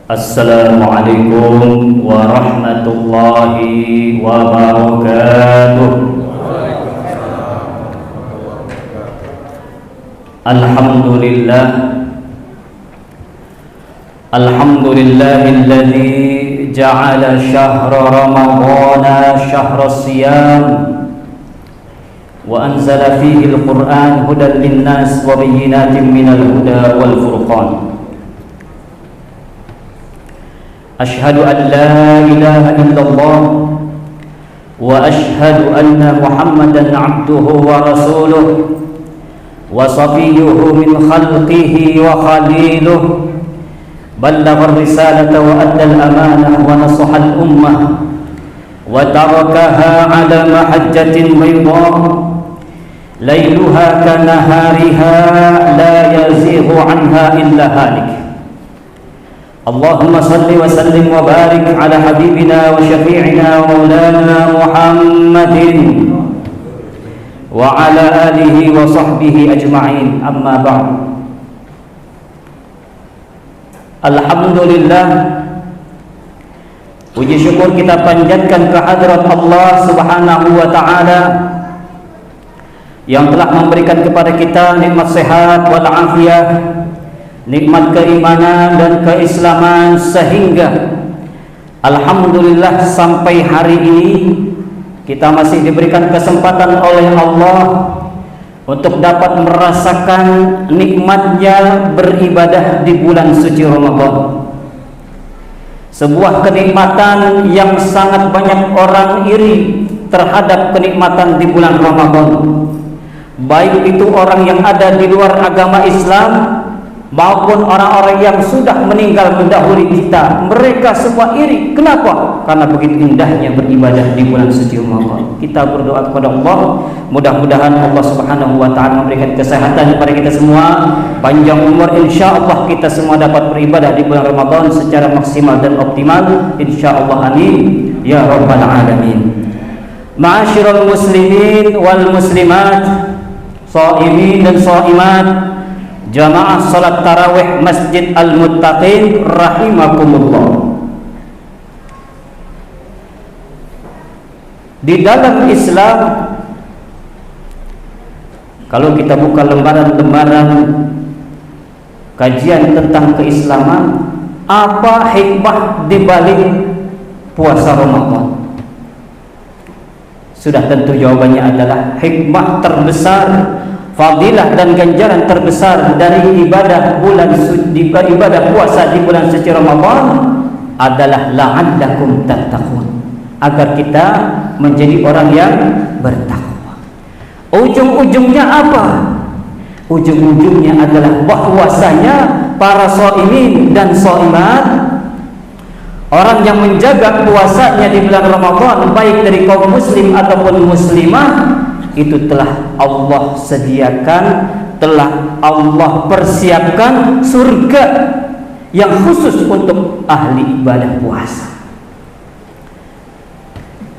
Assalamualaikum warahmatullahi wabarakatuh. Alhamdulillahilladzi ja'ala syahra ramadhana syahra siyam wa anzala fihi al-Qur'an hudan lin-nas wa bayyinatin minal huda wal furqan. Ashhadu an la ilaha illallah wa ashhadu anna Muhammadan abduhu wa rasuluh wa safiyyuhu min khalqihi wa khaliluh. Ballagha ar-risalata wa adda al-amanah wa nasaha al-ummah wa tarakaha ala mahajjatin baydah layluha kanahariha la yazighu anha illa halik. Allahumma salli wa sallim wa barik ala habibina wa syafi'ina wa maulana Muhammadin wa ala alihi wa sahbihi ajma'in. Amma ba'd. Alhamdulillah, puji syukur kita panjatkan kehadirat Allah Subhanahu wa ta'ala yang telah memberikan kepada kita nikmat sehat wal afiyah, nikmat keimanan dan keislaman, sehingga alhamdulillah sampai hari ini kita masih diberikan kesempatan oleh Allah untuk dapat merasakan nikmatnya beribadah di bulan suci Ramadan. Sebuah kenikmatan yang sangat banyak orang iri terhadap kenikmatan di bulan Ramadan, baik itu orang yang ada di luar agama Islam maupun orang-orang yang sudah meninggal mendahului kita. Mereka semua iri. Kenapa? Karena begitu indahnya beribadah di bulan suci Ramadan. Kita berdoa kepada Allah, mudah-mudahan Allah Subhanahu wa ta'ala memberikan kesehatan kepada kita semua, panjang umur, insyaallah kita semua dapat beribadah di bulan Ramadan secara maksimal dan optimal, insyaallah, amin ya rabbal alamin. Ma'asyiral muslimin wal muslimat, shaimin dan shaimat, jamaah salat tarawih Masjid Al-Muttaqin rahimakumullah. Di dalam Islam, kalau kita buka lembaran-lembaran kajian tentang keislaman, apa hikmah di balik puasa Ramadan? Sudah tentu jawabannya adalah hikmah terbesar, fadilah dan ganjaran terbesar dari ibadah ibadah puasa di bulan suci Ramadan adalah la'allakum tattaqun, agar kita menjadi orang yang bertakwa. Ujung-ujungnya apa? Ujung-ujungnya adalah bahwasanya para shaimin dan shaimat, orang yang menjaga puasanya di bulan Ramadan, baik dari kaum muslim ataupun muslimah, itu telah Allah sediakan, telah Allah persiapkan surga yang khusus untuk ahli ibadah puasa.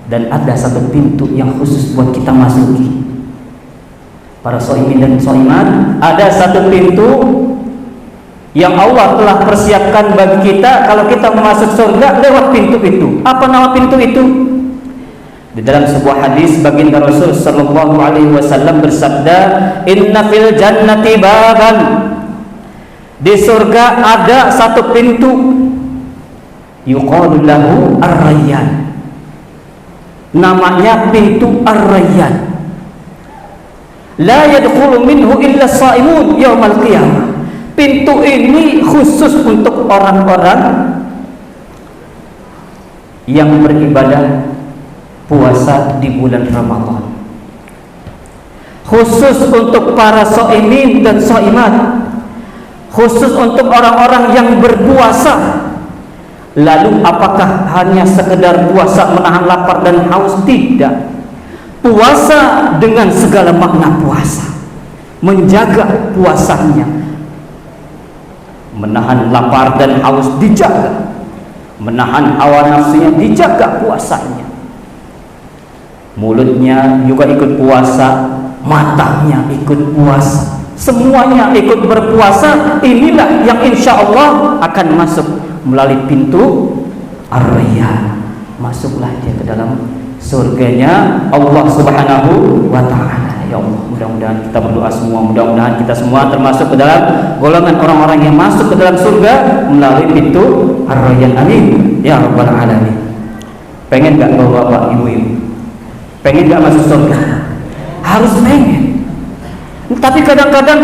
Dan ada satu pintu yang khusus buat kita masuki, para shaimin dan shaimat. Ada satu pintu yang Allah telah persiapkan bagi kita. Kalau kita masuk surga lewat pintu itu. Apa nama pintu itu? Di dalam sebuah hadis, baginda Rasul sallallahu alaihi wasallam bersabda, "Inna fil jannati baban." Di surga ada satu pintu, yuqalu lahu ar-rayyan. Namanya pintu ar-rayyan. La yadkhulu minhu illa as-shaimun yaumal qiyamah. Pintu ini khusus untuk orang-orang yang beribadah puasa di bulan Ramadan, khusus untuk para shaimin dan shaimat, khusus untuk orang-orang yang berpuasa. Lalu apakah hanya sekedar puasa menahan lapar dan haus? Tidak. Puasa dengan segala makna puasa, menjaga puasanya, menahan lapar dan haus dijaga, menahan hawa nafsunya dijaga puasanya. Mulutnya juga ikut puasa, matanya ikut puasa, semuanya ikut berpuasa. Inilah yang insya Allah akan masuk melalui pintu Ar-Rayyan. Masuklah dia ke dalam surganya Allah Subhanahu wa Ta'ala. Ya Allah, mudah-mudahan kita berdoa semua, mudah-mudahan kita semua termasuk ke dalam golongan orang-orang yang masuk ke dalam surga melalui pintu Ar-Rayyan. Amin ya rabbal alamin. Pengen gak bapak ibu-ibu? Pengen gak masuk surga? Harus pengen. Tapi kadang-kadang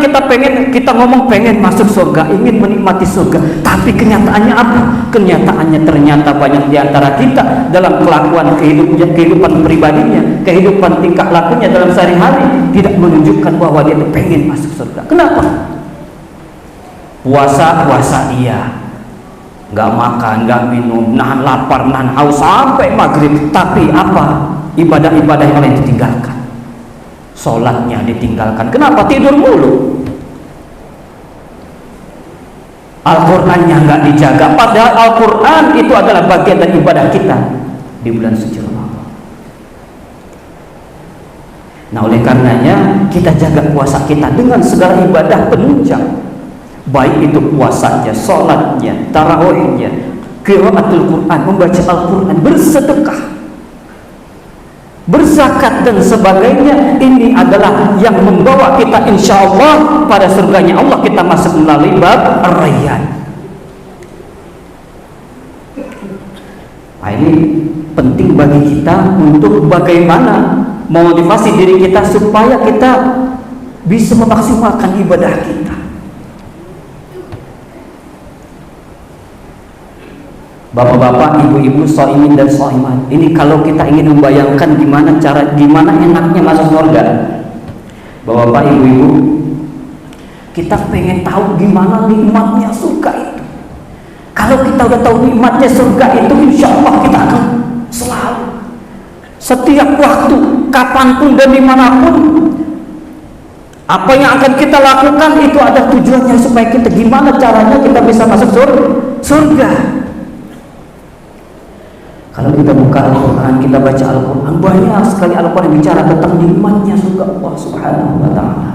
kita ngomong pengen masuk surga, ingin menikmati surga, tapi kenyataannya apa? Kenyataannya ternyata banyak di antara kita dalam kelakuan kehidupan pribadinya, kehidupan tingkah lakunya dalam sehari-hari tidak menunjukkan bahwa dia pengen masuk surga. Kenapa? Puasa iya, nggak makan, nggak minum, nahan lapar, nahan haus sampai maghrib, tapi apa? Ibadah-ibadah yang lain ditinggalkan. Sholatnya ditinggalkan. Kenapa? Tidur mulu. Al-Qur'annya nggak dijaga. Padahal Al-Qur'an itu adalah bagian dari ibadah kita di bulan suci Ramadan. Nah, oleh karenanya kita jaga puasa kita dengan segala ibadah penunjang, baik itu puasanya, sholatnya, tarawihnya, qiraatul Qur'an, membaca Al-Qur'an, bersedekah, berzakat dan sebagainya. Ini adalah yang membawa kita insya Allah pada surganya Allah. Kita masuk melalui bab Ar-Rayyan. Nah, ini penting bagi kita untuk bagaimana memotivasi diri kita supaya kita bisa memaksimalkan ibadah kita. Bapak-bapak, ibu-ibu, shaimin dan shaimat. Ini kalau kita ingin membayangkan gimana enaknya masuk surga. Bapak-bapak, ibu-ibu, kita pengen tahu gimana nikmatnya surga itu. Kalau kita udah tahu nikmatnya surga itu, insya Allah kita akan selalu, setiap waktu, kapanpun dan dimanapun, apa yang akan kita lakukan itu ada tujuannya supaya kita gimana caranya kita bisa masuk surga. Kalau kita buka Al-Quran, kita baca Al-Quran, banyak sekali Al-Quran yang bicara tentang nikmatnya surga Allah Subhanahu wa Ta'ala.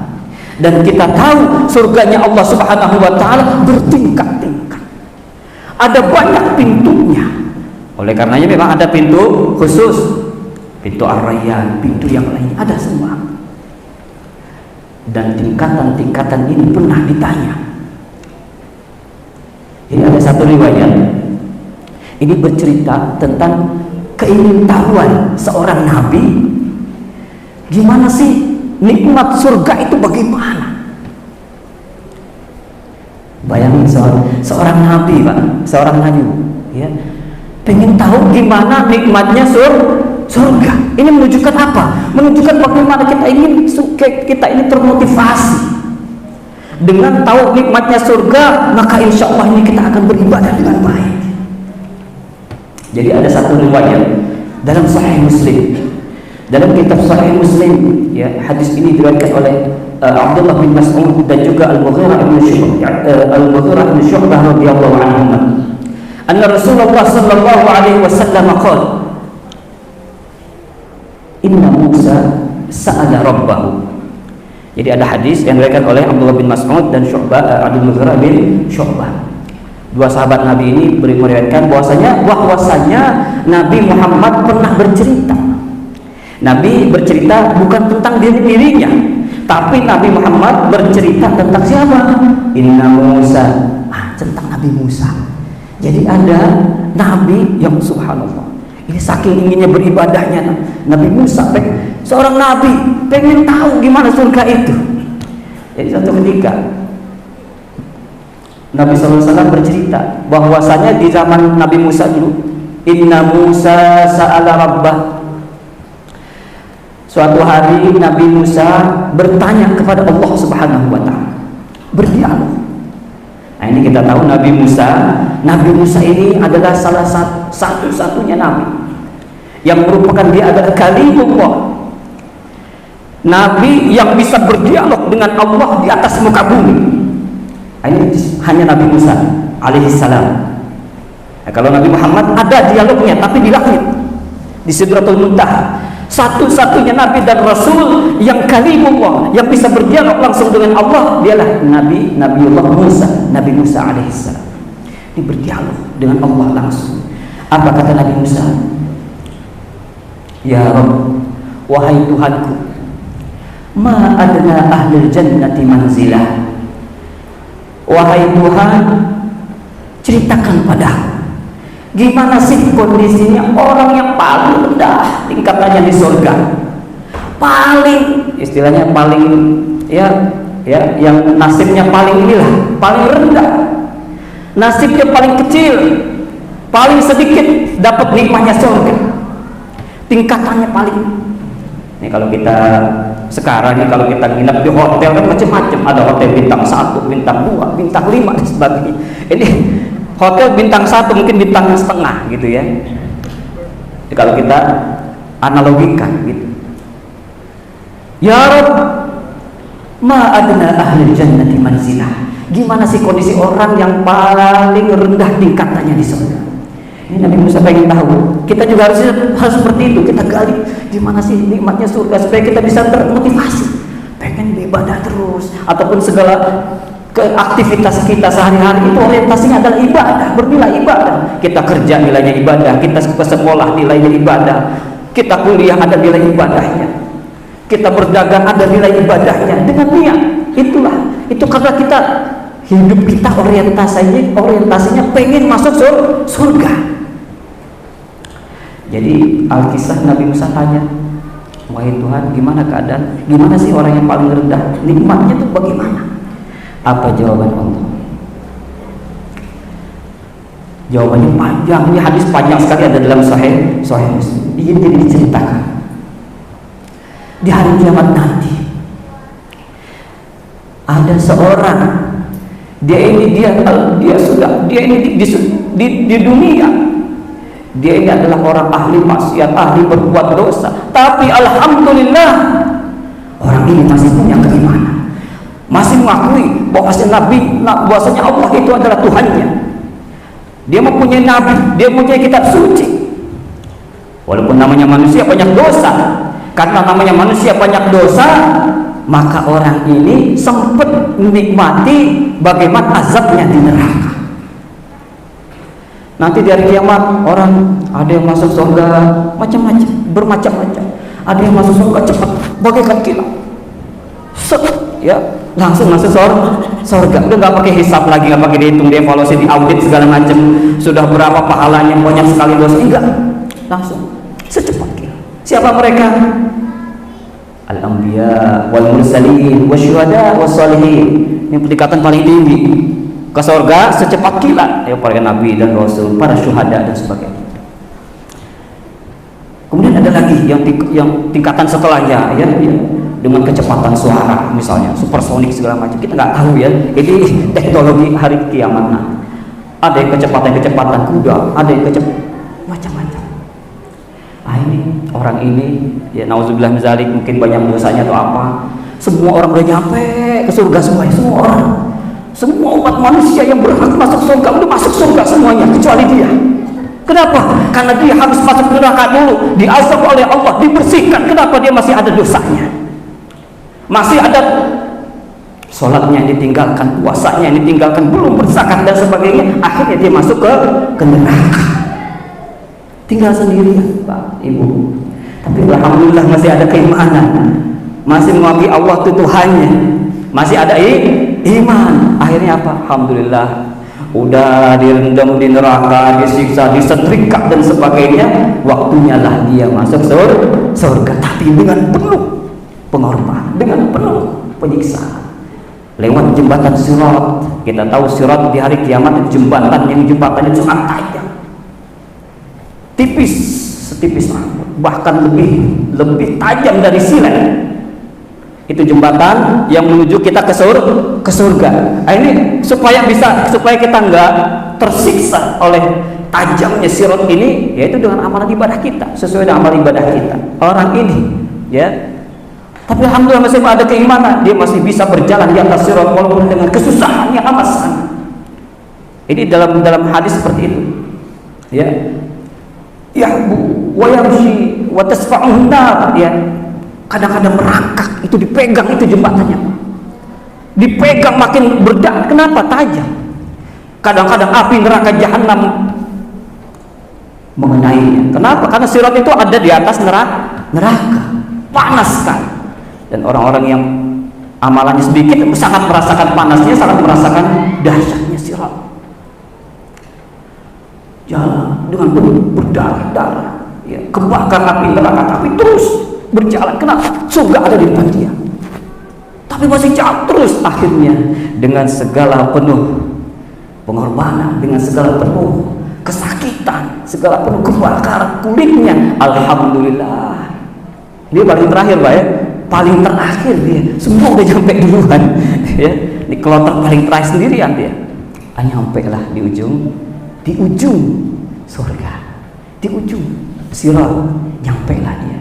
Dan kita tahu surganya Allah Subhanahu wa Ta'ala bertingkat-tingkat, ada banyak pintunya. Oleh karenanya memang ada pintu khusus, pintu Ar-Rayyan, pintu yang lain ada semua. Dan tingkatan-tingkatan ini pernah ditanya. Ini ada satu riwayat. Ini bercerita tentang keingintahuan seorang nabi, gimana sih nikmat surga itu bagaimana. Bayangin seorang nabi, Pak, seorang nabi, ya, pengen tahu gimana nikmatnya surga. Ini menunjukkan apa? Menunjukkan bagaimana kita ini termotivasi dengan tahu nikmatnya surga, maka insya Allah ini kita akan beribadah dengan baik. Jadi ada satu riwayat dalam Sahih Muslim, dalam kitab Sahih Muslim, ya, hadis ini diriwayatkan oleh Abdullah bin Mas'ud dan juga Al-Mughirah bin Syu'bah radhiyallahu anhu. Anna Rasulullah sallallahu alaihi wasallam qala, Inna Musa sa'ala rabbahu. Jadi ada hadis yang diriwayatkan oleh Abdullah bin Mas'ud dan Al-Mughirah bin Syu'bah. Dua sahabat Nabi ini meriwayatkan bahwasanya Nabi Muhammad pernah bercerita. Nabi bercerita bukan tentang dirinya, tapi Nabi Muhammad bercerita tentang siapa? Inna Musa, tentang Nabi Musa. Jadi ada Nabi yang subhanallah, ini saking inginnya beribadahnya Nabi Musa, seorang Nabi pengen tahu gimana surga itu. Jadi suatu ketika Nabi SAW bercerita bahwasanya di zaman Nabi Musa dulu, Inna Musa sa'ala rabbah. Suatu hari Nabi Musa bertanya kepada Allah Subhanahu wa Ta'ala, berdialog. Nah, ini kita tahu Nabi Musa ini adalah salah satu-satunya Nabi yang merupakan dia adalah kalimullah, Nabi yang bisa berdialog dengan Allah di atas muka bumi. Ini hanya Nabi Musa alaihissalam. Nah, kalau Nabi Muhammad ada dialognya, tapi di langit, di Sidratul Muntaha. Satu-satunya Nabi dan Rasul yang kalimullah, yang bisa berdialog langsung dengan Allah, dialah Nabiullah Musa, Nabi Musa alaihissalam. Ini berdialog dengan Allah langsung. Apa kata Nabi Musa? Ya Rabb, wahai Tuhanku, ma adna ahlul jannati manzilah. Wahai Tuhan, ceritakan padaku, gimana sih kondisinya orang yang paling rendah tingkatannya di surga, paling istilahnya paling yang nasibnya paling inilah, paling rendah, nasibnya paling kecil, paling sedikit dapat nikmatnya surga, tingkatannya paling. Ini kalau kita sekarang ini kalau kita nginep di hotel kan macam-macam, ada hotel bintang 1, bintang 2, bintang 5 dan sebagainya. Ini hotel bintang 1 mungkin bintang setengah gitu ya. Jadi kalau kita analogikan gitu. Ya Rabb, ma adna ahli jannati manzilah. Gimana sih kondisi orang yang paling rendah tingkatannya di surga? Ini Nabi Musa pengen tahu. Kita juga harus seperti itu. Kita gali gimana sih nikmatnya surga supaya kita bisa termotivasi pengen beribadah terus, ataupun segala aktivitas kita sehari-hari itu orientasinya adalah ibadah, bernilai ibadah. Kita kerja nilainya ibadah, kita ke sekolah nilainya ibadah, kita kuliah ada nilai ibadahnya, kita berdagang ada nilai ibadahnya. Dengan niat itu karena kita hidup kita orientasinya pengen masuk surga. Jadi Alkisah Nabi Musa tanya, wahai Tuhan, gimana keadaan, gimana sih orang yang paling rendah, nikmatnya itu bagaimana? Apa jawaban Allah? Jawabannya panjang. Ini hadis panjang sekali, ada dalam Sahih Muslim. Ini jadi diceritakan di hari kiamat nanti ada seorang, dia ini di dunia dia ini adalah orang ahli maksiat, ahli berbuat dosa, tapi alhamdulillah orang ini masih punya keimanan, masih mengakui bahwasanya Allah itu adalah Tuhannya. Dia mempunyai nabi, dia mempunyai kitab suci. Walaupun namanya manusia banyak dosa, karena namanya manusia banyak dosa, maka orang ini sempat menikmati bagaimana azabnya di neraka. Nanti di hari kiamat orang ada yang masuk surga bermacam-macam. Ada yang masuk surga cepat bagaikan kilat. Langsung masuk surga. Udah nggak pakai hisab lagi, nggak pakai dihitung, dievaluasi, diaudit segala macam. Sudah berapa pahalanya, banyak sekali dosa. Enggak, langsung secepat kilat. Siapa mereka? Al-anbiya wal mursalin wasyuhada wassalihin. Ini pendekatan paling tinggi ke surga secepat kilat, ya, para nabi dan rasul, para syuhada dan sebagainya. Kemudian ada lagi yang tingkatan setelahnya, ya, dengan kecepatan suara misalnya supersonik segala macam, kita nggak tahu ya, ini teknologi hari kiamat. Nah, ada yang kecepatan kuda, ada yang macam-macam. Ini orang ini, ya, nauzubillah min dzalik, mungkin banyak dosanya atau apa, semua orang udah nyampe ke surga semua umat manusia yang berhak masuk surga udah masuk surga semuanya kecuali dia. Kenapa? Karena dia harus masuk neraka dulu, diazab oleh Allah, dibersihkan. Kenapa? Dia masih ada dosanya, masih ada sholatnya yang ditinggalkan, puasanya yang ditinggalkan, belum berzakat dan sebagainya. Akhirnya dia masuk ke neraka, tinggal sendirian, Pak, Ibu. Tapi alhamdulillah masih ada keimanan, masih mengakui Allah itu Tuhannya, masih ada iman. Akhirnya apa? Alhamdulillah, udah direndam di neraka, disiksa, disetrika dan sebagainya, waktunya lah dia masuk surga, tapi dengan penuh pengorbanan, dengan penuh penyiksaan lewat jembatan Sirat. Kita tahu Sirat di hari kiamat itu jembatan itu sangat tajam, tipis, setipis rambut, bahkan lebih tajam dari silet. Itu jembatan yang menuju kita ke surga. Nah, ini supaya kita nggak tersiksa oleh tajamnya sirat ini, yaitu dengan amalan ibadah kita, sesuai dengan amalan ibadah kita. Orang ini, ya, tapi alhamdulillah masih ada keimanan, dia masih bisa berjalan di atas sirat walaupun dengan kesusahan yang amat sangat. Ini dalam hadis seperti itu, ya. Yahbu wa yamshi wa tasfa'uhu nar, ya. Kadang-kadang merangkak, itu dipegang, itu jembatannya dipegang makin berdarah. Kenapa? Tajam. Kadang-kadang api neraka jahanam mengenainya. Kenapa? Karena sirat itu ada di atas neraka, panas sekali. Dan orang-orang yang amalannya sedikit sangat merasakan panasnya, sangat merasakan dahsyatnya sirat. Jalan dengan berdarah-darah, ya, kebakar api neraka, tapi terus berjalan. Kenapa? Surga ada di depan dia, tapi masih jauh terus. Akhirnya dengan segala penuh pengorbanan, dengan segala penuh kesakitan, segala penuh kebakaran kulitnya, alhamdulillah. Dia paling terakhir, Pak ya, paling terakhir dia. Semua udah sampai duluan, ya. Di kloter paling terakhir sendirian dia. Nyampe lah di ujung surga, di ujung sirat, nyampe lah dia.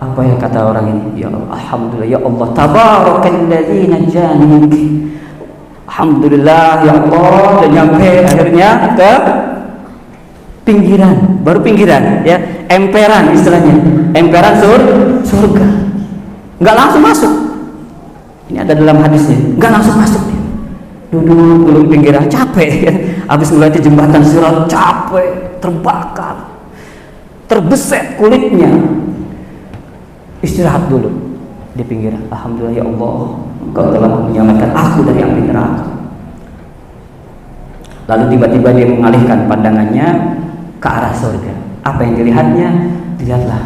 Apa yang kata orang ini? Ya Allah, alhamdulillah, ya Allah, tabarakalladzi najani. Alhamdulillah ya Allah, dan nyampe akhirnya ke pinggiran, baru pinggiran ya, emperan istilahnya, emperan surga. Nggak langsung masuk. Ini ada dalam hadisnya, nggak langsung masuk dia. Duduk dulu di pinggiran, capek ya. Habis melewati jembatan sirat, capek, terbakar, terbeset kulitnya. Istirahat dulu di pinggiran. Alhamdulillah ya Allah, Engkau telah menyelamatkan aku dari api neraka. Lalu tiba-tiba dia mengalihkan pandangannya ke arah surga. Apa yang dilihatnya? Dilihatlah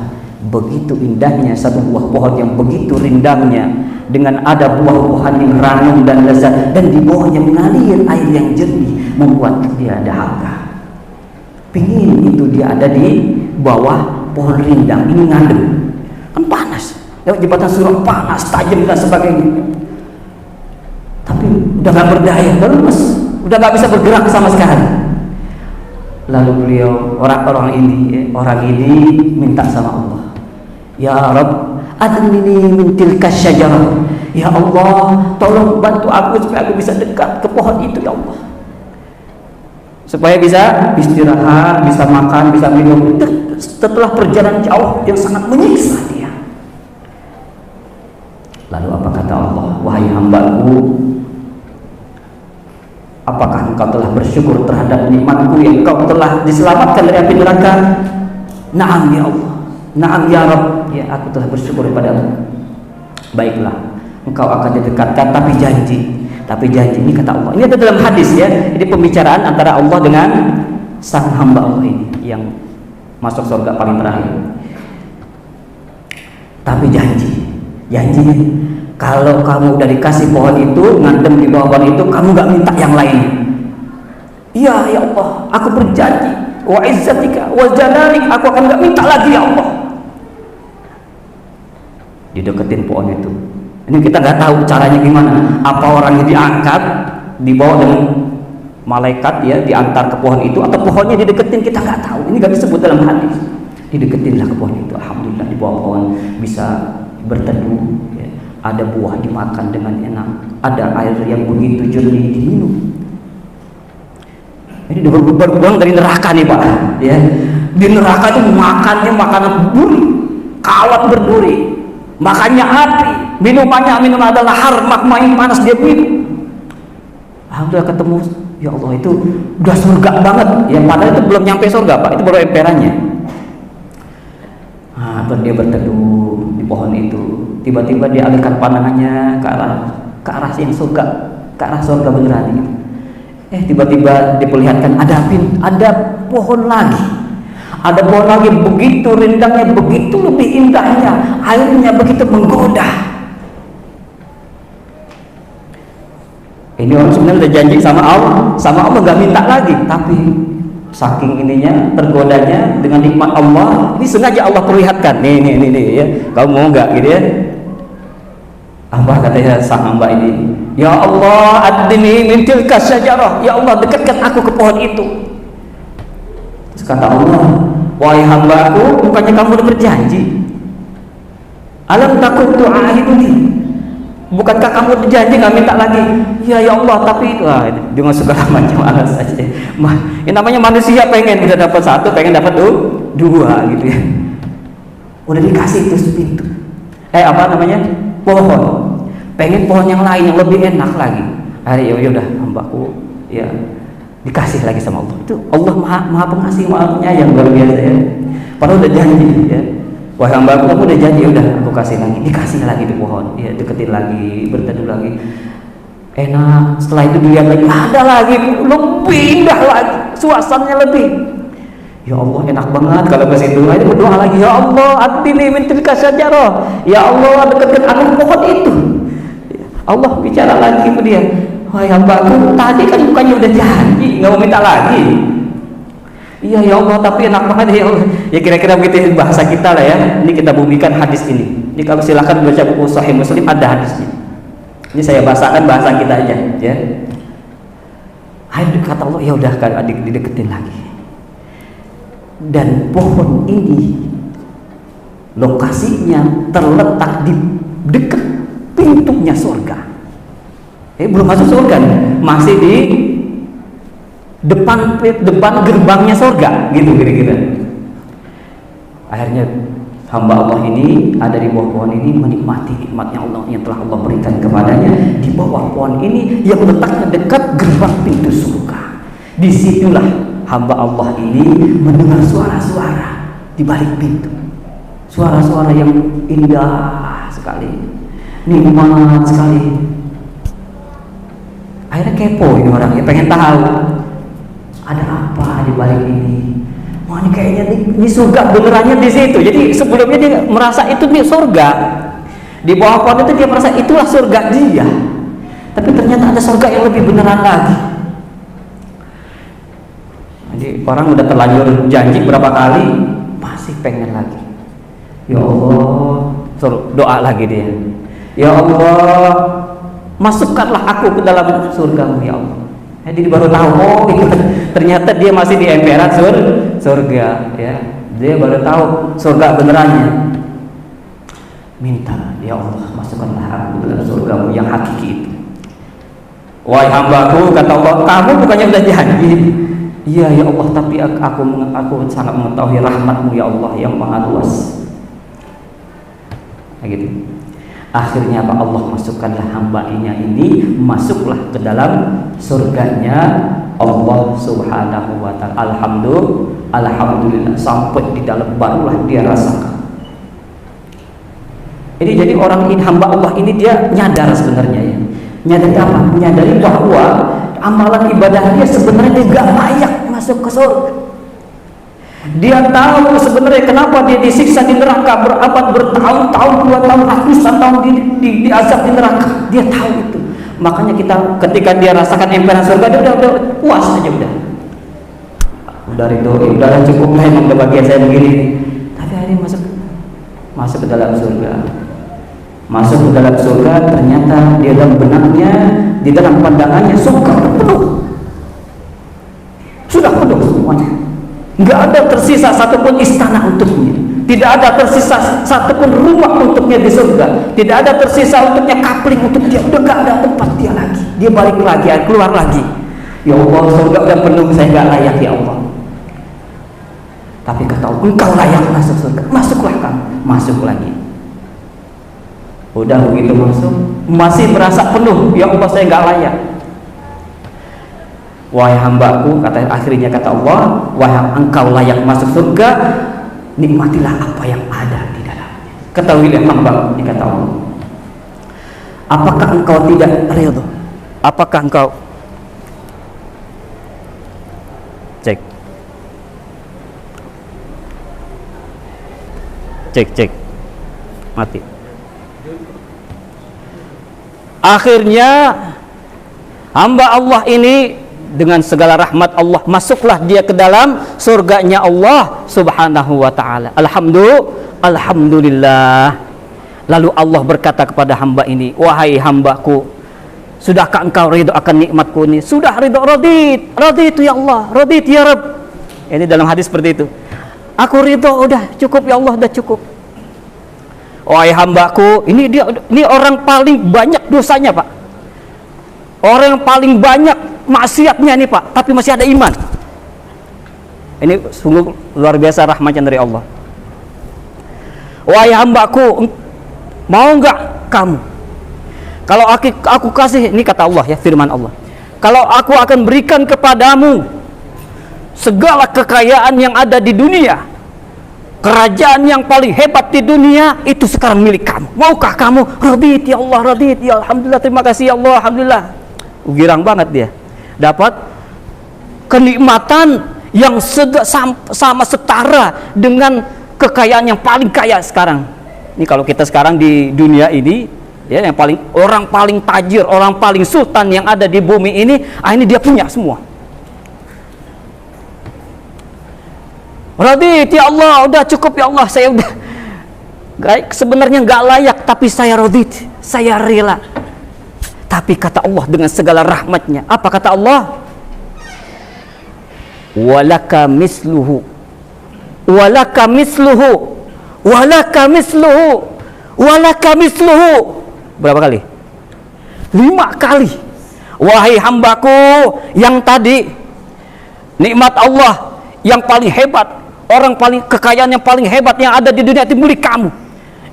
begitu indahnya satu buah pohon yang begitu rindangnya, dengan ada buah-buahan yang ranum dan lezat, dan di bawahnya mengalir air yang jernih, membuat dia dahaga. Pingin itu dia ada di bawah pohon rindang. Ini ngadem, kan panas, lewat jembatan sirat panas, tajam dan sebagainya. Tapi udah gak berdaya, udah lemes, udah gak bisa bergerak sama sekali. Lalu beliau, orang ini minta sama Allah, ya Rabb, adnini min tilka syajarah. Ya Allah, tolong bantu aku supaya aku bisa dekat ke pohon itu ya Allah, supaya bisa istirahat, bisa makan, bisa minum setelah perjalanan jauh yang sangat menyiksa dia. Lalu apa kata Allah? Wahai hambaku, apakah engkau telah bersyukur terhadap nikmatku yang engkau telah diselamatkan dari api neraka? Naam ya Allah, naam ya Rabb, ya aku telah bersyukur kepadamu. Baiklah, engkau akan didekatkan, tapi janji ini kata Allah. Ini ada dalam hadis ya. Ini pembicaraan antara Allah dengan sang hamba Allah ini yang masuk surga paling terakhir. Tapi janjinya, kalau kamu udah dikasih pohon itu, ngadem di bawah pohon itu, kamu gak minta yang lainnya. Iya ya Allah, aku berjanji, wa izzatika wa jalalik, aku akan gak minta lagi ya Allah. Dideketin pohon itu. Ini kita nggak tahu caranya gimana. Apa orangnya diangkat, dibawa dengan malaikat ya, diantar ke pohon itu, atau pohonnya dideketin, kita nggak tahu. Ini nggak disebut dalam hadis. Dideketinlah ke pohon itu. Alhamdulillah di bawah pohon bisa berteduh. Ya. Ada buah dimakan dengan enak. Ada air yang begitu jernih diminum. Ini berbuang dari neraka nih Pak. Ya. Di neraka itu makannya makanan berduri, kawat berduri. Makannya api, minumannya adalah har, magma yang panas dia minum. Alhamdulillah ketemu, ya Allah itu udah surga banget. Ya padahal itu belum nyampe surga Pak, itu baru emperannya. Dia berteduh di pohon itu. Tiba-tiba dia alihkan pandangannya ke arah yang surga, ke arah surga beneran gitu. Tiba-tiba diperlihatkan ada pohon lagi. Ada pohon lagi begitu rindangnya, begitu lebih indahnya, airnya begitu menggoda. Ini orang sebenarnya udah janji sama Allah nggak minta lagi, tapi saking ininya tergodanya dengan nikmat Allah, ini sengaja Allah perlihatkan. Nih ya, kamu mau nggak gitu ya? Apa katanya sang hamba ini? Ya Allah, adni min tilka syajarah. Ya Allah, dekatkan aku ke pohon itu. Terus kata Allah, wahai hambaku, bukannya kamu udah berjanji? Alam takun tu'ahiduni, bukankah kamu berjanji nggak minta lagi? Ya Allah, tapi dengan segala macam alasan saja. Yang namanya manusia pengen udah dapat satu, pengen dapat dua gitu ya. Udah dikasih itu sepintu. Pohon. Pengen pohon yang lain yang lebih enak lagi. Ya udah, hambaku ya dikasih lagi sama Allah. Itu Allah maha pengasih, maha penyayang, luar biasa ya. Padahal udah janji ya, wahai hambaku kamu udah janji, udah aku kasih lagi, dikasih lagi di pohon ya, deketin lagi, berteduh lagi, enak. Setelah itu dilihat lagi, ada lagi, lebih indah lagi, suasananya lebih, ya Allah enak banget kalau ke situ. Akhirnya berdoa lagi, ya Allah atini min tilka syajarah, ya Allah dekatkan aku pohon itu. Allah bicara lagi ke dia, wahai hambaku tadi kan bukannya udah janji nggak mau minta lagi. Iya ya Allah, tapi enak banget ya Allah. Ya kira-kira begitu bahasa kita lah ya. Ini kita bumikan hadis ini. Ini kalau silakan baca buku Sahih Muslim, ada hadisnya. Ini saya bahasakan bahasa kita aja ya. Akhirnya kata Allah, ya udah kan adik dideketin lagi. Dan pohon ini lokasinya terletak di dekat pintunya surga. Belum masuk surga nih, masih di depan gerbangnya surga gitu kira-kira. Akhirnya hamba Allah ini ada di bawah pohon ini menikmati nikmatnya Allah yang telah Allah berikan kepadanya di bawah pohon ini yang letaknya dekat gerbang pintu surga. Disitulah hamba Allah ini mendengar suara-suara di balik pintu, suara-suara yang indah sekali, nikmat sekali. Akhirnya kepo ini orang, ya pengen tahu ada apa di balik ini. Wah ini kayaknya ini surga benerannya di situ. Jadi sebelumnya dia merasa itu nih surga, di bawah pohon itu dia merasa itulah surga dia. Tapi ternyata ada surga yang lebih beneran lagi. Jadi orang udah terlanjur janji berapa kali, masih pengen lagi. Ya Allah, doa lagi dia. Ya Allah, masukkanlah aku ke dalam surgamu ya Allah. Jadi baru tahu, oh itu ternyata dia masih di emperan surga ya. Dia baru tahu surga benerannya. Minta, ya Allah, masukkanlah aku ke dalam surgamu yang hakiki itu. Wahai hambaku, kata Allah, kamu bukannya udah janji? Iya ya Allah, tapi aku sangat mengetahui rahmatmu ya Allah yang maha luas. Nah, gitu. Akhirnya apa, Allah masukkanlah hamba-Nya ini masuklah ke dalam surganya Allah Subhanahu wa taala. Alhamdulillah sampai di dalam barulah dia rasakan. Ini jadi orang ini, hamba Allah ini dia nyadar sebenarnya ya. Nyadari apa? Menyadari bahwa amalan ibadah dia sebenarnya tidak layak masuk ke surga. Dia tahu sebenarnya kenapa dia disiksa di neraka bertahun-tahun, puluhan tahun, ratusan tahun diazab di neraka. Dia tahu itu. Makanya ketika dia rasakan emperan surga, dia udah puas aja udah. Udah itu, udah cukup lah emang bagian saya begini. Tapi akhirnya masuk ke dalam surga. Masuk ke dalam surga, ternyata di dalam benaknya, di dalam pandangannya surga penuh. Sudah penuh semuanya. Nggak ada tersisa satupun istana untuknya, tidak ada tersisa satupun rumah untuknya di surga, tidak ada tersisa untuknya kapling untuk dia. Udah nggak ada tempat dia lagi. Dia balik lagi, keluar lagi. Ya Allah, surga udah penuh, saya nggak layak ya Allah. Tapi kata Allah, engkau layak masuk surga, masuklah kamu. Masuk lagi. Udah begitu masuk, masih merasa penuh. Ya Allah, saya nggak layak. Wahai hambaku, akhirnya kata Allah, wahai engkau layak masuk surga, nikmatilah apa yang ada di dalamnya. Ketahuilah hamba, kata Allah, apakah engkau tidak ridho? Apakah engkau cek mati. Akhirnya hamba Allah ini dengan segala rahmat Allah masuklah dia ke dalam surganya Allah Subhanahu wa taala. Alhamdulillah. Lalu Allah berkata kepada hamba ini, wahai hambaku, sudahkah engkau ridho akan nikmatku ini? Sudah ridho, raditu ya Allah, raditu ya Rabb. Ini dalam hadis seperti itu. Aku ridho, udah cukup ya Allah, udah cukup. Wahai hambaku, ini orang paling banyak dosanya Pak, orang yang paling banyak maksiatnya nih Pak, tapi masih ada iman. Ini sungguh luar biasa rahmatnya dari Allah. Wahai hambaku, mau enggak kamu kalau aku kasih, ini kata Allah ya, firman Allah, kalau aku akan berikan kepadamu segala kekayaan yang ada di dunia, kerajaan yang paling hebat di dunia, itu sekarang milik kamu. Maukah kamu? Radit ya Allah, radit ya alhamdulillah, terima kasih ya Allah, alhamdulillah. Girang banget dia. Dapat kenikmatan yang sama setara dengan kekayaan yang paling kaya sekarang. Ini kalau kita sekarang di dunia ini, ya, yang paling orang paling tajir, orang paling sultan yang ada di bumi ini, ini dia punya semua. Radit ya Allah, udah cukup ya Allah, saya udah sebenarnya nggak layak, tapi saya radit, saya rela. Tapi kata Allah dengan segala rahmatnya, apa kata Allah? Walaka misluhu, walaka misluhu, walaka misluhu, walaka misluhu. Berapa kali? 5 kali. Wahai hambaku yang tadi, nikmat Allah yang paling hebat, orang paling kekayaan yang paling hebat yang ada di dunia itu milik kamu.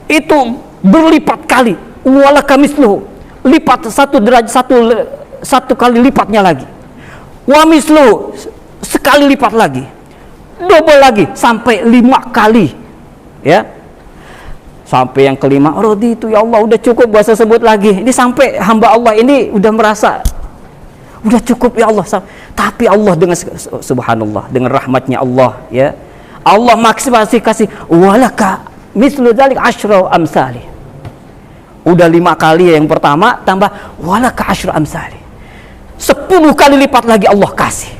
Itu berlipat kali. Walaka misluhu, lipat satu derajat, satu kali lipatnya lagi. Wa misluhu, sekali lipat lagi, double lagi, sampai 5 kali, ya. Sampai yang kelima, Rodi itu ya Allah, udah cukup, gak usah sebut lagi. Ini sampai hamba Allah ini udah merasa udah cukup ya Allah. Tapi Allah dengan subhanallah, dengan rahmatnya Allah, ya, Allah maksimal kasih walaka mislu dzalik asyra amsali. Udah 5 kali yang pertama, tambah walaka asyra amsali, 10 kali lipat lagi Allah kasih.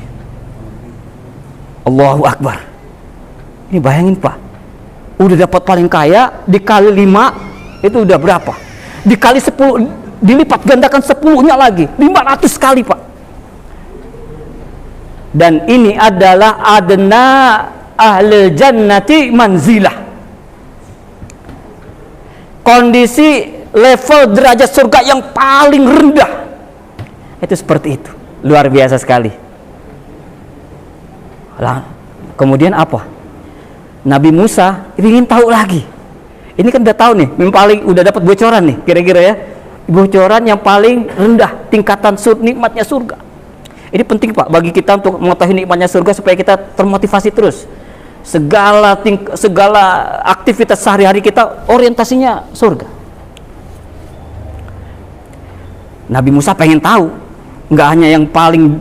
Allahu Akbar. Ini bayangin Pak, udah dapat paling kaya, dikali 5 itu udah berapa? Dikali 10, dilipat gandakan 10-nya lagi, 500 kali Pak. Dan ini adalah adna ahlul jannati manzilah, kondisi level derajat surga yang paling rendah. Itu seperti itu, luar biasa sekali. Lah, kemudian apa? Nabi Musa ingin tahu lagi. Ini kan udah tahu nih, yang paling udah dapat bocoran nih, kira-kira ya, bocoran yang paling rendah tingkatan nikmatnya surga. Ini penting Pak bagi kita untuk mengetahui nikmatnya surga supaya kita termotivasi terus. Segala aktivitas sehari-hari kita orientasinya surga. Nabi Musa pengen tahu, nggak hanya yang paling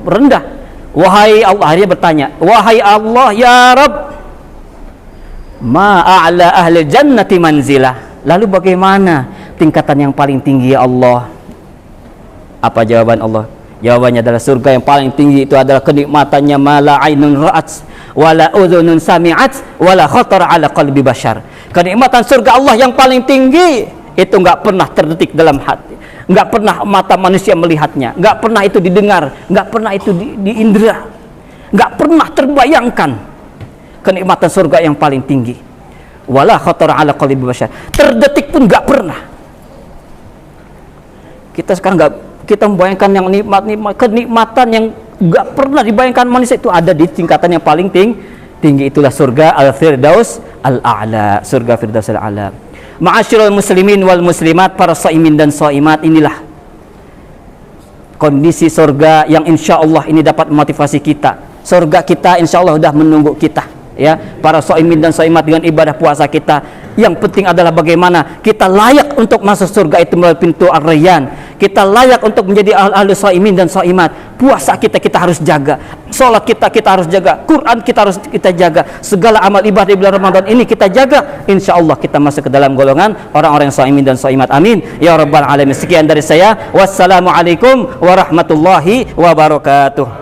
rendah. Wahai Allah, akhirnya bertanya, wahai Allah ya Rabb, ma'a'la ahli jannati manzilah. Lalu bagaimana tingkatan yang paling tinggi ya Allah? Apa jawaban Allah? Jawabannya adalah surga yang paling tinggi itu adalah kenikmatannya mala ainun ra'at wala udhunun sami'at wala khatar ala qalbi bashar. Kenikmatan surga Allah yang paling tinggi itu nggak pernah terdetik dalam hati, nggak pernah mata manusia melihatnya, nggak pernah itu didengar, nggak pernah itu di indera, nggak pernah terbayangkan kenikmatan surga yang paling tinggi. Wala khatar ala qalbi bashar, terdetik pun nggak pernah. Kita sekarang kita membayangkan yang kenikmatan yang nggak pernah dibayangkan manusia itu ada di tingkatan yang paling tinggi. Itulah surga al-firdaus al-a'la, surga firdaus al-a'la. Ma'asyiral muslimin wal muslimat, para shaimin dan shaimat, inilah kondisi surga yang insya Allah ini dapat memotivasi kita. Surga kita insya Allah sudah menunggu kita, ya, para shaimin dan shaimat, dengan ibadah puasa kita. Yang penting adalah bagaimana kita layak untuk masuk surga itu melalui pintu Ar-Rayyan. Kita layak untuk menjadi ahli shaimin dan shaimat. Puasa kita harus jaga, sholat kita harus jaga, Quran kita jaga, segala amal ibadah di bulan Ramadan ini kita jaga. Insya Allah kita masuk ke dalam golongan orang-orang yang shaimin dan shaimat. Amin ya rabbal alamin. Sekian dari saya. Wassalamualaikum warahmatullahi wabarakatuh.